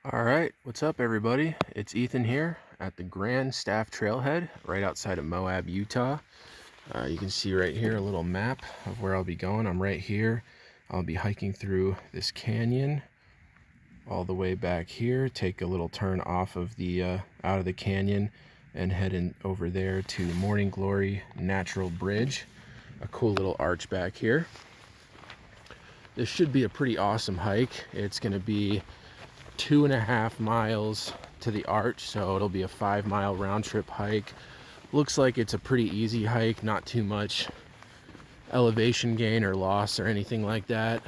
All right, what's up, everybody? It's Ethan here at the Grandstaff Trailhead right outside of Moab, Utah. You can see right here a little map of where I'll be going. I'm right here. I'll be hiking through this canyon all the way back here, take a little turn off of the out of the canyon and head in over there to Morning Glory Natural Bridge, a cool little arch back here. This should be a pretty awesome hike. It's going to be 2.5 miles to the arch, so it'll be a 5-mile round trip hike. Looks like it's a pretty easy hike, not too much elevation gain or loss or anything like that.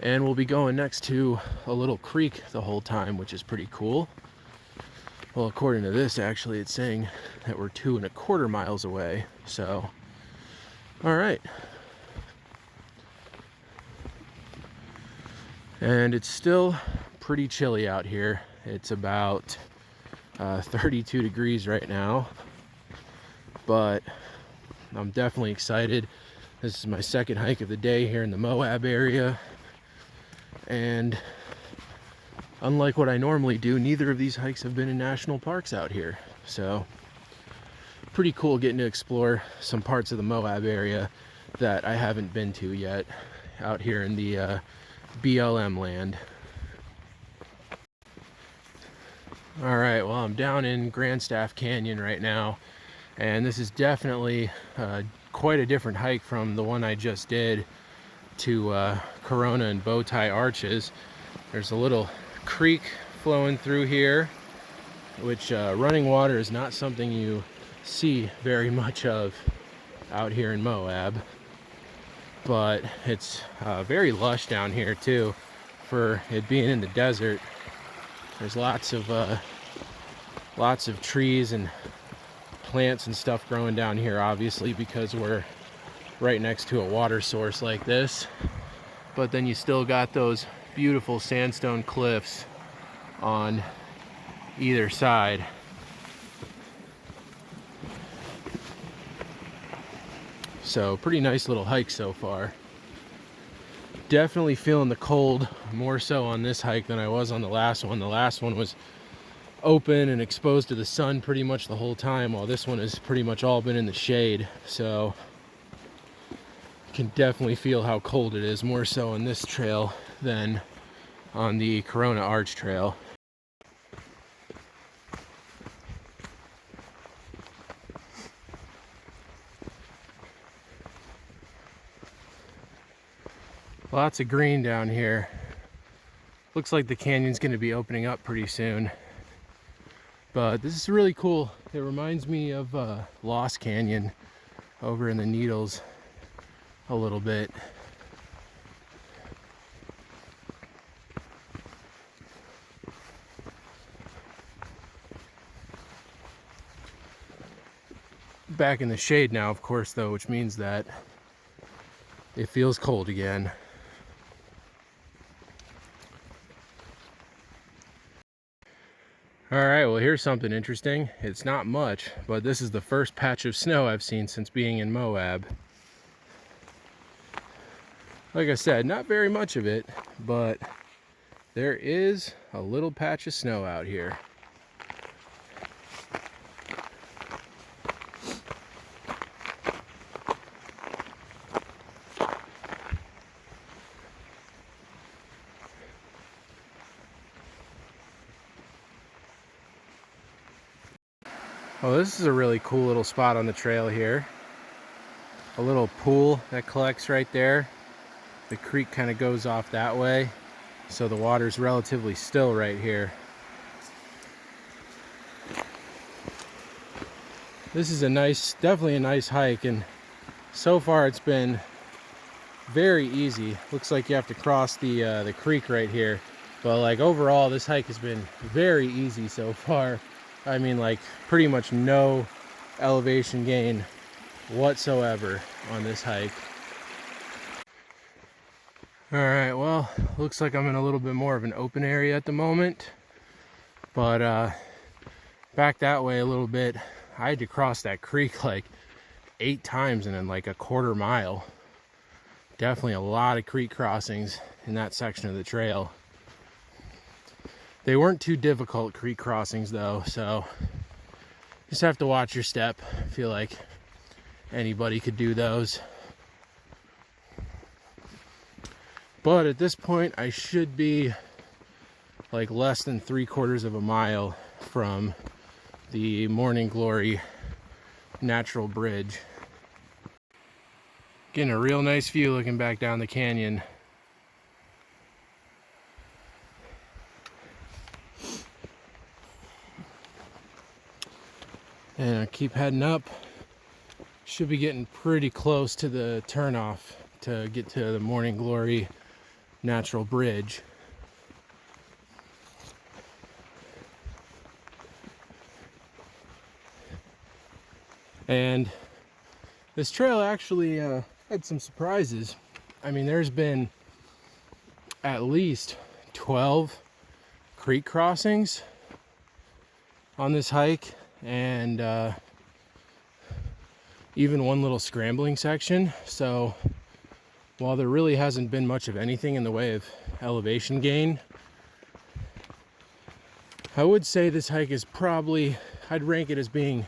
And we'll be going next to a little creek the whole time, which is pretty cool. Well, according to this, actually, it's saying that we're 2.25 miles away. So, all right. And it's still pretty chilly out here. It's about 32 degrees right now, but I'm definitely excited. This is my second hike of the day here in the Moab area, and unlike what I normally do, neither of these hikes have been in national parks out here. So pretty cool getting to explore some parts of the Moab area that I haven't been to yet out here in the BLM land. All right, well, I'm down in Grandstaff Canyon right now, and this is definitely quite a different hike from the one I just did to Corona and Bowtie Arches. There's a little creek flowing through here, which running water is not something you see very much of out here in Moab, but it's very lush down here too for it being in the desert. There's lots of trees and plants and stuff growing down here, obviously, because we're right next to a water source like this. But then you still got those beautiful sandstone cliffs on either side. So pretty nice little hike so far. Definitely feeling the cold more so on this hike than I was on the last one. The last one was open and exposed to the sun pretty much the whole time, while this one has pretty much all been in the shade. So you can definitely feel how cold it is, more so on this trail than on the Corona Arch Trail. Lots of green down here. Looks like the canyon's going to be opening up pretty soon. But this is really cool. It reminds me of Lost Canyon over in the Needles a little bit. Back in the shade now, of course, though, which means that it feels cold again. All right, well, here's something interesting. It's not much, but this is the first patch of snow I've seen since being in Moab. Like I said, not very much of it, but there is a little patch of snow out here. Oh, this is a really cool little spot on the trail here. A little pool that collects right there. The creek kind of goes off that way, so the water's relatively still right here. This is definitely a nice hike, and so far it's been very easy. Looks like you have to cross the creek right here, but like overall this hike has been very easy so far. I mean, like, pretty much no elevation gain whatsoever on this hike. All right, well, looks like I'm in a little bit more of an open area at the moment, but back that way a little bit, I had to cross that creek like 8 times in like a 1/4 mile. Definitely a lot of creek crossings in that section of the trail. They weren't too difficult creek crossings though, so just have to watch your step. I feel like anybody could do those. But at this point, I should be like less than 3/4 of a mile from the Morning Glory natural bridge. Getting a real nice view looking back down the canyon. And I keep heading up. Should be getting pretty close to the turnoff to get to the Morning Glory natural bridge. And this trail actually had some surprises. I mean, there's been at least 12 creek crossings on this hike, and even one little scrambling section. So while there really hasn't been much of anything in the way of elevation gain, I would say this hike is probably, I'd rank it as being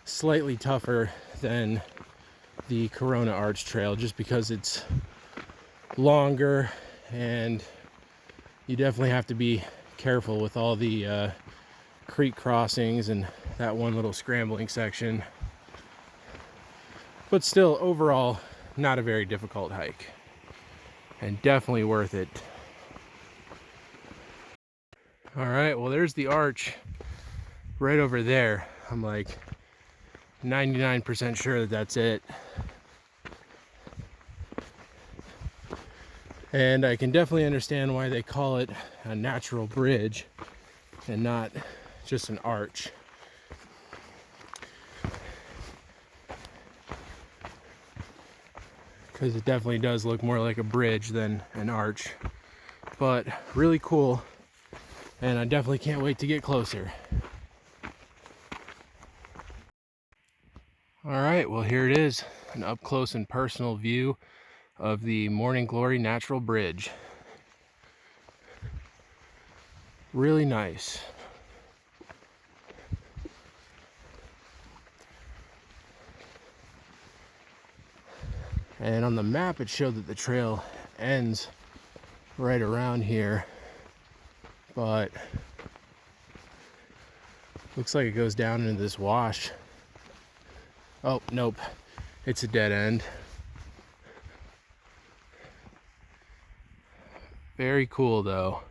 slightly tougher than the Corona Arch Trail, just because it's longer and you definitely have to be careful with all the creek crossings and that one little scrambling section. But still, overall, not a very difficult hike, and definitely worth it. All right, well, there's the arch right over there. I'm like 99% sure that that's it. And I can definitely understand why they call it a natural bridge and not just an arch. Because it definitely does look more like a bridge than an arch. But really cool, and I definitely can't wait to get closer. All right, well, here it is, an up close and personal view of the Morning Glory Natural Bridge. Really nice. And on the map, it showed that the trail ends right around here, but looks like it goes down into this wash. Oh, nope, it's a dead end. Very cool though.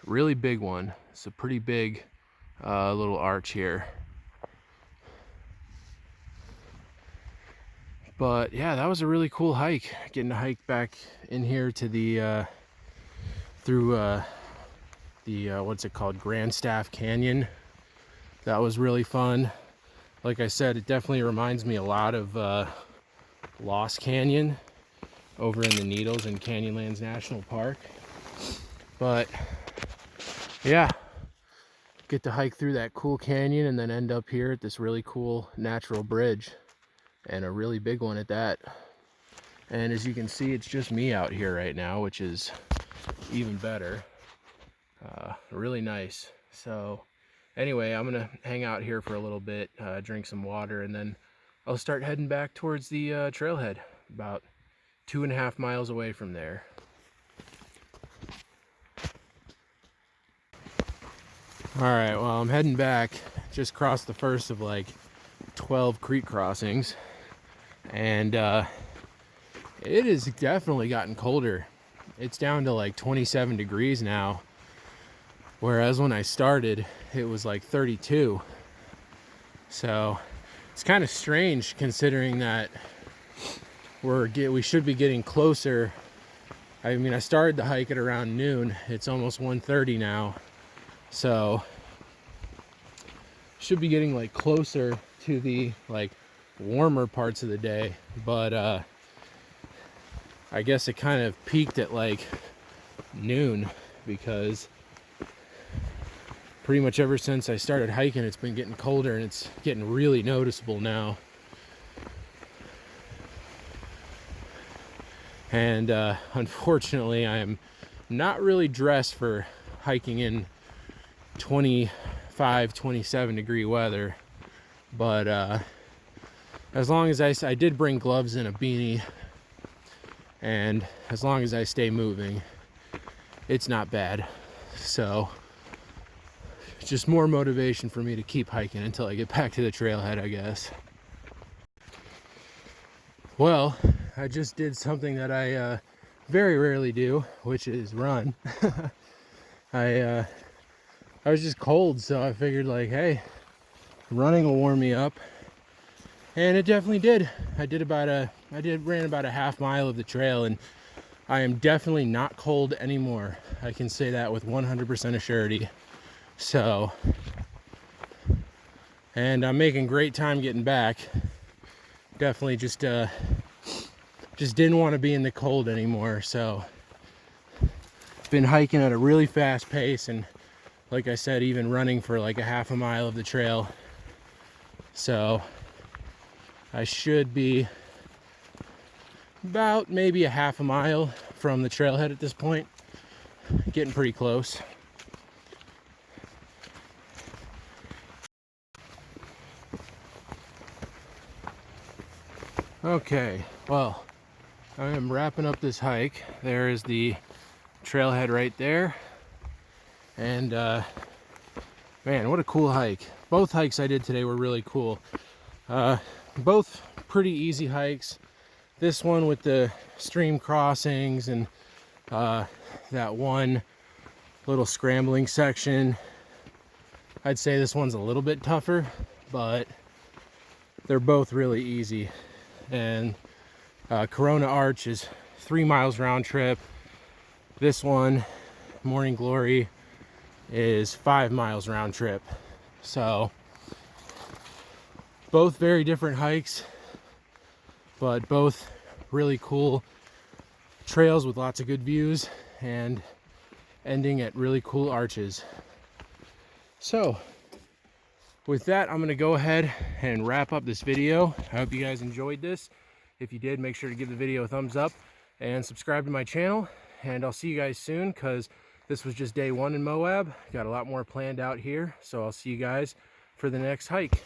Really big one. It's a pretty big little arch here. But yeah, that was a really cool hike. Getting to hike back in here to the through the what's it called, Grandstaff Canyon. That was really fun. Like I said, it definitely reminds me a lot of Lost Canyon over in the Needles in Canyonlands National Park. But yeah, get to hike through that cool canyon and then end up here at this really cool natural bridge, and a really big one at that. And as you can see, it's just me out here right now, which is even better. Really nice. So anyway, I'm gonna hang out here for a little bit, drink some water, and then I'll start heading back towards the trailhead, about 2.5 miles away from there. All right, well, I'm heading back. Just crossed the first of like 12 creek crossings, and it has definitely gotten colder. It's down to like 27 degrees now, whereas when I started it was like 32. So it's kind of strange considering that we should be getting closer. I mean, I started the hike at around noon. It's almost 1:30 now, so should be getting like closer to the like warmer parts of the day. But I guess it kind of peaked at like noon, because pretty much ever since I started hiking, it's been getting colder, and it's getting really noticeable now. And unfortunately, I am not really dressed for hiking in 25, 27 degree weather, but as long as I did bring gloves and a beanie, and as long as I stay moving, it's not bad. So just more motivation for me to keep hiking until I get back to the trailhead, I guess. Well, I just did something that I very rarely do, which is run. I was just cold, so I figured like, hey, running will warm me up. And it definitely did. I ran about a half mile of the trail, and I am definitely not cold anymore. I can say that with 100% of surety. So, and I'm making great time getting back. Definitely just didn't want to be in the cold anymore. So, been hiking at a really fast pace, and like I said, even running for like a half a mile of the trail. So I should be about maybe a half a mile from the trailhead at this point. Getting pretty close. Okay, well, I am wrapping up this hike. There is the trailhead right there. And man, what a cool hike. Both hikes I did today were really cool. Both pretty easy hikes. This one with the stream crossings and that one little scrambling section, I'd say this one's a little bit tougher, but they're both really easy. And Corona Arch is 3 miles round trip. This one, Morning Glory, is 5 miles round trip. So both very different hikes, but both really cool trails with lots of good views and ending at really cool arches. So with that, I'm going to go ahead and wrap up this video. I hope you guys enjoyed this. If you did, make sure to give the video a thumbs up and subscribe to my channel. And I'll see you guys soon, because this was just day 1 in Moab. Got a lot more planned out here. So I'll see you guys for the next hike.